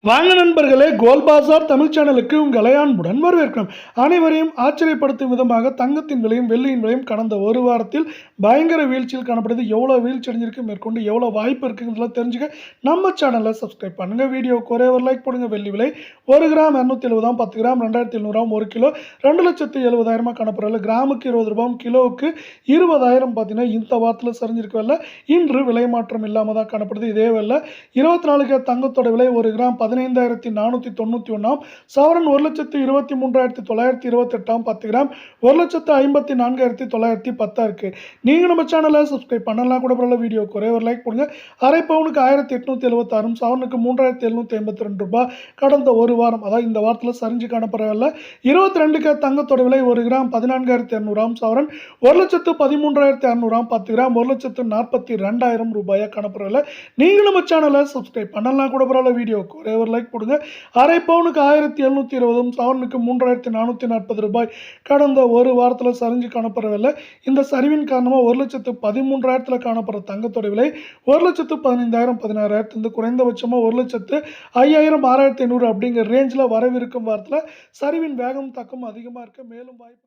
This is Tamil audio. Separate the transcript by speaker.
Speaker 1: வாங்க நண்பர்களே, கோல் பாசார் தமிழ் சேனலுக்கு உங்களை அன்புடன் வரவேற்கிறோம். அனைவரையும் ஆச்சரியப்படுத்தும் விதமாக தங்கத்தின் விலையும் வெள்ளியின் விலையும் கடந்த ஒரு வாரத்தில் பயங்கர வீழ்ச்சியில் காணப்படுது. எவ்வளோ வீழ்ச்சி அடைஞ்சிருக்கு, மேற்கொண்டு எவ்வளோ வாய்ப்பு இருக்குங்கிறதெல்லாம் தெரிஞ்சுக்க நம்ம சேனலை சப்ஸ்கிரைப் பண்ணுங்கள். வீடியோவுக்கு ஒரே ஒரு லைக் போடுங்க. வெள்ளி விலை 1 கிராம் 270, 10 கிராம் 2700, 1 கிலோ 2,70,000 காணப்படுறது. கிராமுக்கு 20 ரூபாயும் கிலோவுக்கு 20,000 பார்த்தீங்கன்னா இந்த வாரத்தில் சரிஞ்சிருக்க வெள்ள இன்று விலை மாற்றம் இல்லாமல் தான் காணப்படுது. இதே வெள்ள 24 கேரட் தங்கத்தோட விலை 1 கிராம் 15,491, சவரன் 1,23,928, 10 கிராம் 1,54,910 இருக்கு. நீங்க நம்ம சேனலை சப்ஸ்கிரைப் பண்ணலாம் கூட பரவாயில்ல. வீடியோ ஒரே ஒரு லைக் போடுங்க. அரை பவுனுக்கு 1,876, சவரனுக்கு 3,782 ரூபாய் கடந்த ஒரு வாரம், அதாவது இந்த வாரத்தில் சரிஞ்சு காணப்படவில்லை. 22 கேரட் தங்கத்தோட விலை 1 கிராம் 14,200, சவரன் 1,13,600, 10 கிராம் 1,42,000 ரூபாயா காணப்படவில்லை. நீங்க நம்ம சேனலை சப்ஸ்கிரைப் பண்ணலாம் கூட பரவாயில்ல. வீடியோ ஒரே ஒரு லைக் போடுங்க. அரை பவுனுக்கு 1,720, சவரனுக்கு 3,440 ரூபாய் கடந்த ஒரு வாரத்தில் சரிஞ்சு காணப்படவில்லை. இந்த சரிவின் காரணமாக 1,13,000 காணப்படுற தங்கத்தோட விலை 1,15,000, 16,000 குறைந்தபட்சமாக 1,05,000, 6,500 அப்படிங்கிற ரேஞ்சில் வரவிருக்கும் வாரத்தில் சரிவின் வேகம் தாக்கம் அதிகமாக இருக்கு. மேலும் வாய்ப்பு